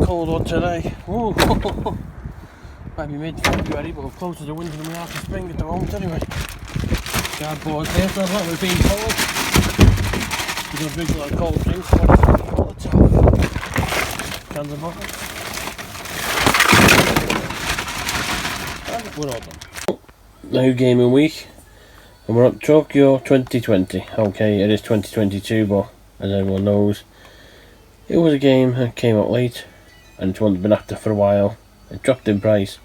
cold one today. Ooh. Might be mid-February, but we're closer to winter than we are to spring at the moment anyway. Cardboard here, so that we've been cold. We're going to drink a lot of cold drinks, all the time. Cans and bottles. And we're all done. New gaming week. And we're at Tokyo 2020. Okay, it is 2022, but as everyone knows, it was a game that came out late, and it's one that's been active for a while. It dropped in price,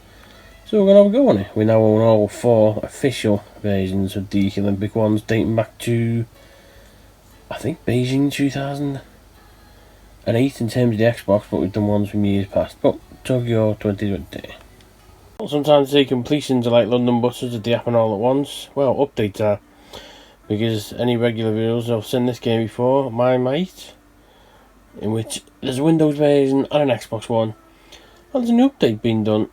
so we're going to have a go on it. We now own all 4 official versions of the Olympic ones, dating back to, I think, Beijing 2008 in terms of the Xbox, but we've done ones from years past. But Tokyo 2020. Sometimes the completions are like London buses that they happen all at once. Well, updates are, because any regular viewers have seen this game before, my mate, in which there's a Windows version and an Xbox One. Well, there's a new update being done.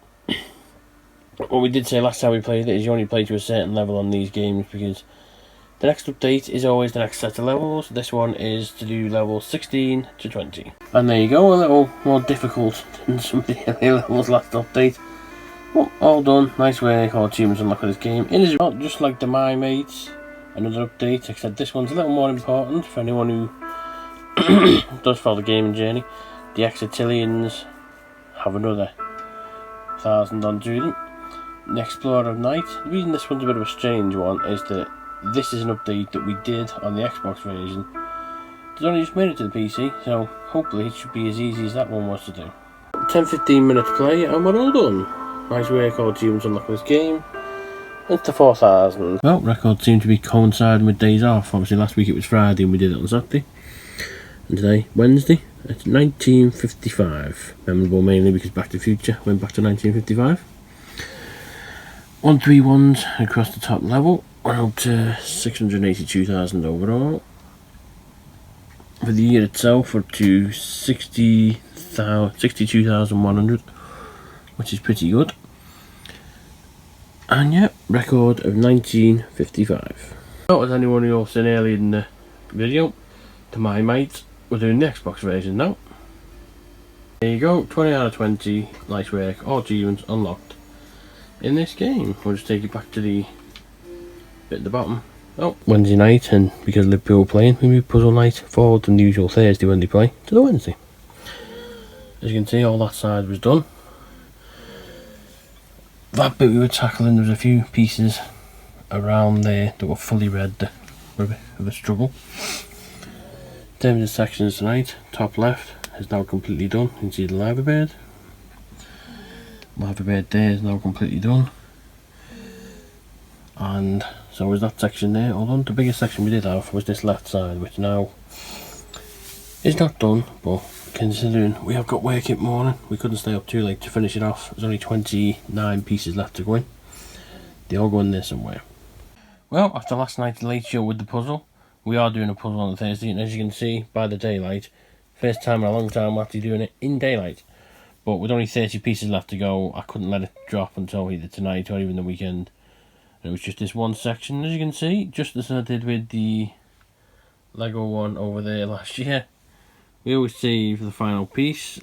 What we did say last time we played it is you only play to a certain level on these games, because the next update is always the next set of levels. This one is to do levels 16 to 20. And there you go, a little more difficult than some of the earlier levels last update. Well, all done, nice work, all achievements unlocked for this game. It is not just like the My Mates, another update, except this one's a little more important for anyone who does follow the gaming journey. The Xitilons have another 1,000 onto them. The Explorer of Night. The reason this one's a bit of a strange one is that this is an update that we did on the Xbox version. It's only just made it to the PC, so hopefully it should be as easy as that one was to do. 10-15 minutes play and we're all done. Nice work, all achievements unlocked for this game. It's to 4,000. Well, records seem to be coinciding with days off. Obviously last week it was Friday and we did it on Saturday. And today, Wednesday, it's 1955. Memorable mainly because Back to the Future went back to 1955. 131s across the top level. We're up to 682,000 overall. For the year itself, we're up to 62,100, which is pretty good. And yeah, record of 1955. Well, as anyone who else seen earlier in the video, to my mates, we're doing the Xbox version now. There you go, 20 out of 20, nice work, all achievements unlocked in this game. We'll just take it back to the bit at the bottom. Oh, Wednesday night, and because Liverpool are playing, we moved puzzle night forward from the usual Thursday when they play to the Wednesday. As you can see, all that side was done. That bit we were tackling, there was a few pieces around there that were fully red that were a bit of a struggle. In terms of sections tonight, top left is now completely done. You can see the lava bed. Lava bed there is now completely done. And so is that section there all done. The biggest section we did have was this left side, which now is not done, but considering we have got work in the morning, we couldn't stay up too late to finish it off. There's only 29 pieces left to go in. They all go in there somewhere. Well, after last night's late show with the puzzle, we are doing a puzzle on Thursday, and as you can see by the daylight, first time in a long time we're actually doing it in daylight. But with only 30 pieces left to go, I couldn't let it drop until either tonight or even the weekend. And it was just this one section, as you can see, just as I did with the Lego one over there last year. We always save the final piece,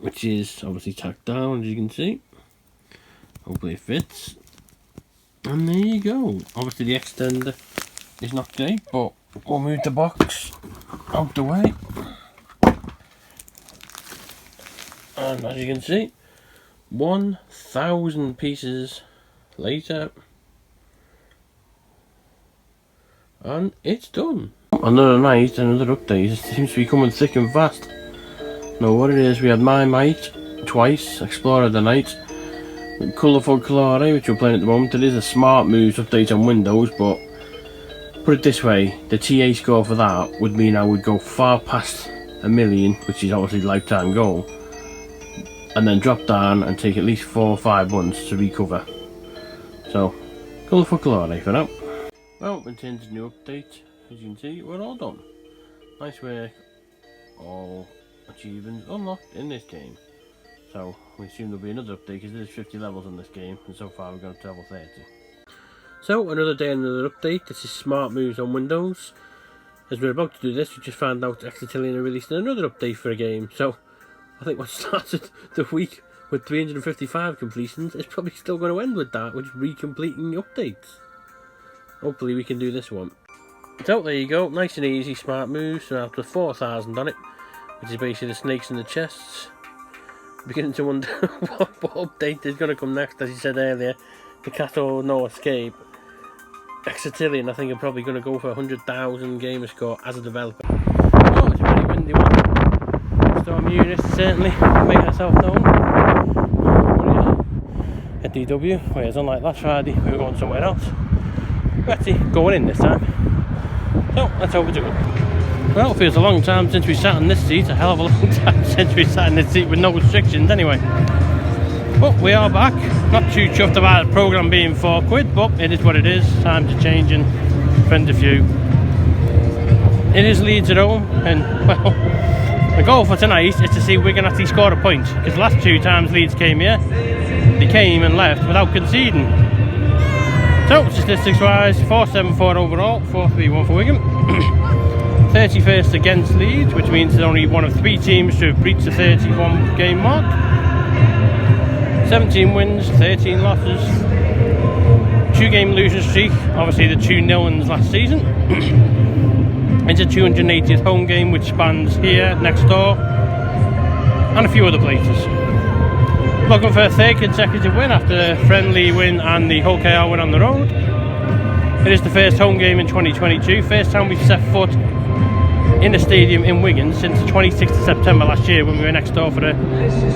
which is obviously tacked down, as you can see. Hopefully it fits. And there you go. Obviously the extender is not great, but we'll move the box out the way. And as you can see, 1,000 pieces later, and it's done. Another night, another update. It seems to be coming thick and fast. Now what it is, we had My Mate twice, Explorer of the Night, Colourful Colore, which we're playing at the moment. It is a Smart Moves update on Windows, but put it this way, the TA score for that would mean I would go far past 1 million, which is obviously the lifetime goal, and then drop down and take at least 4 or 5 months to recover. So, Colourful Colore for now. Well, in terms of new update, as you can see, we're all done. Nice work, all achievements unlocked in this game. So, we assume there'll be another update because there's 50 levels in this game, and so far we've gone up to level 30. So, another day, another update. This is Smart Moves on Windows. As we're about to do this, we just found out Xitilon released another update for a game. So, I think what started the week with 355 completions is probably still going to end with that, which is recompleting updates. Hopefully we can do this one. So there you go, nice and easy, smart moves. So after 4,000 on it, which is basically the snakes in the chests. Beginning to wonder what update is going to come next. As you said earlier, the Castle No Escape. Xitilon, I think, are probably going to go for 100,000 gamer score as a developer. Oh, it's a pretty windy one. Storm units certainly making herself known. At DW, whereas unlike last Friday, we were going somewhere else. We're actually going in this time. So let's hope it's good. Well, it feels a long time since we sat in this seat, a hell of a long time since we sat in this seat with no restrictions anyway. But we are back. Not too chuffed about the programme being £4, but it is what it is. Time to change and spend a few. It is Leeds at home, and well, the goal for tonight is to see if we can actually score a point. Because the last 2 times Leeds came here, they came and left without conceding. So, statistics wise, 4-7-4 overall, 4-3-1 for Wigan. 31st against Leeds, which means there's only one of 3 teams to have breached the 31 game mark. 17 wins, 13 losses. 2 game losing streak, obviously the 2-0 last season. It's a 280th home game which spans here, next door, and a few other places. Looking for a 3rd consecutive win after the friendly win and the Hull KR win on the road. It is the first home game in 2022, first time we've set foot in the stadium in Wigan since the 26th of September last year when we were next door for the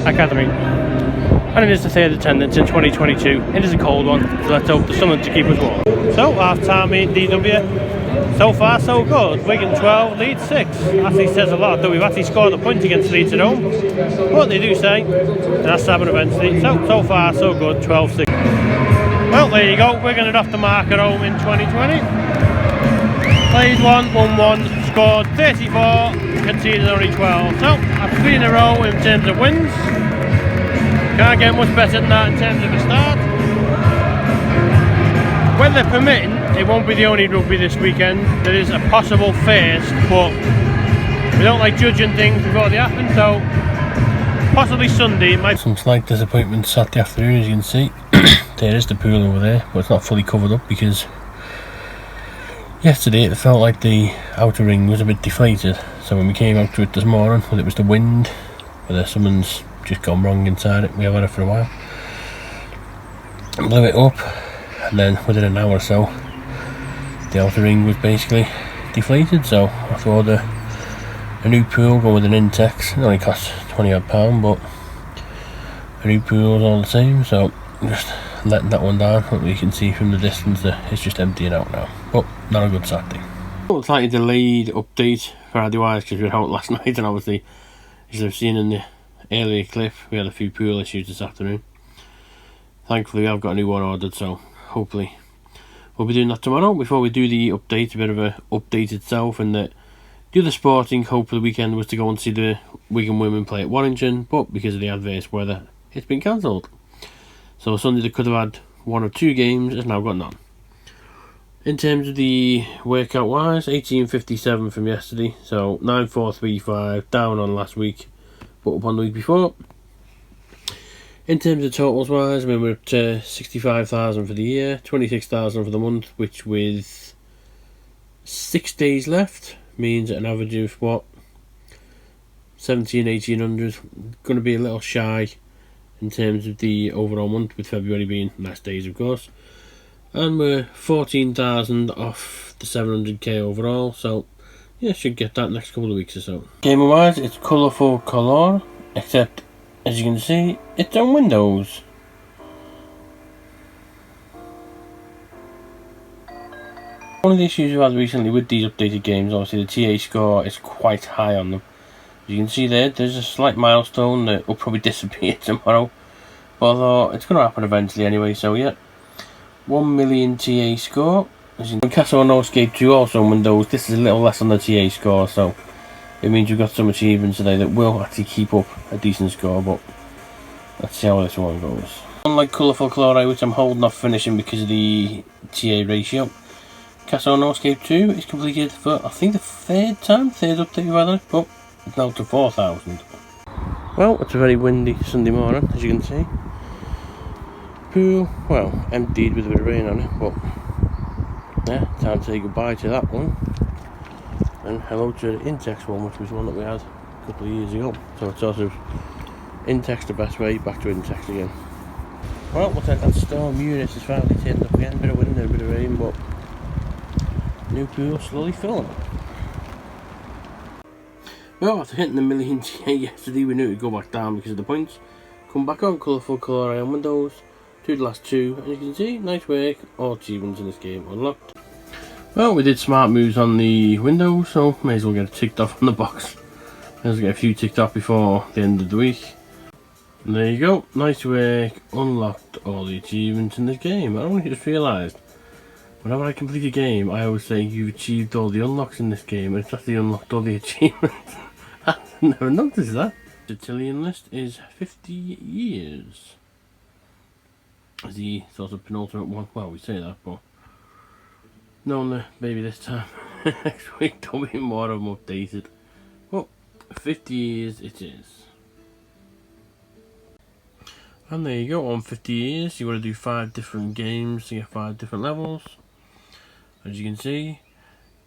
academy. And it is the 3rd attendance in 2022. It is a cold one, so let's hope there's something to keep us warm. So, half time in DW. So far so good. Wigan 12, Leeds 6. Actually says a lot that we've actually scored a point against Leeds at home. But they do say that's happened eventually. So far so good, 12-6. Well, there you go. Wigan are off the mark at home in 2020. Played 1, won 1, scored 34, conceded only 12. So, that's 3 in a row in terms of wins. Can't get much better than that in terms of the start. Weather permitting, it won't be the only rugby this weekend. There is a possible first, but we don't like judging things before they happen, so possibly Sunday. Some slight disappointment Saturday afternoon, as you can see. There is the pool over there, but it's not fully covered up because yesterday it felt like the outer ring was a bit deflated. So when we came out to it this morning, well, it was the wind, whether someone's just gone wrong inside it. We have had it for a while. Blew it up, and then within an hour or so, the outer ring was basically deflated. So I thought a new pool going with an Intex. It only costs £20 odd, but a new pool is all the same. So just letting that one down. Hopefully you can see from the distance that it's just emptying out now. But not a good Saturday. Well, slightly delayed update Friday wise because we were out last night, and obviously, as I've seen in the earlier clip, we had a few pool issues this afternoon. Thankfully I've got a new one ordered, so hopefully we'll be doing that tomorrow. Before we do the update, a bit of a update itself, and that the other sporting hope for the weekend was to go and see the Wigan women play at Warrington, but because of the adverse weather it's been cancelled. So Sunday they could have had 1 or 2 games, has now got none. In terms of the workout wise, 1857 from yesterday, so 9435, down on last week, but up on the week before. In terms of totals wise, I mean, we're at 65,000 for the year, 26,000 for the month, which with 6 days left means an average of what, 1800, going to be a little shy in terms of the overall month, with February being less days of course. And we're 14,000 off the 700k overall, so yeah, should get that next couple of weeks or so. Gamer wise, it's colourful colour, except as you can see, it's on Windows. One of the issues we've had recently with these updated games, obviously the TA score is quite high on them. As you can see there's a slight milestone that will probably disappear tomorrow, although it's going to happen eventually anyway, so yeah. 1 million TA score. As you can see, Castle No Escape 2 also on Windows. This is a little less on the TA score, so it means we've got some achievements today that will actually keep up a decent score, but let's see how this one goes. Unlike Colourful Chloride, which I'm holding off finishing because of the TA ratio, Castle No Escape 2 is completed for, I think, the 3rd update we've had on it, but it's now to 4,000. Well, it's a very windy Sunday morning, as you can see. Pool, well, emptied with a bit of rain on it, but yeah, time to say goodbye to that one. And hello to the Intex one, which was one that we had a couple of years ago. So it's sort of Intex the best way, back to Intex again. Well, looks like that storm unit has finally turned up again. A bit of wind and a bit of rain, but new pool slowly filling. Well, after hitting the millions yesterday, we knew to go back down because of the points. Come back on, colourful colour iron windows to the last two, and you can see, nice work, all achievements in this game unlocked. Well, we did smart moves on the windows, so may as well get it ticked off on the box. May as well get a few ticked off before the end of the week. And there you go, nice work, unlocked all the achievements in this game. I only just realised, whenever I complete a game, I always say you've achieved all the unlocks in this game, and it's actually unlocked all the achievements. I never noticed that. The Xitilon list is 50 years. As the sort of penultimate one. Well, we say that, but no, maybe this time next week there'll be more of them updated. Well, 50 years it is. And there you go, on 50 years, you want to do 5 different games to get 5 different levels. As you can see,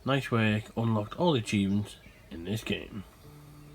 nice work, unlocked all the achievements in this game.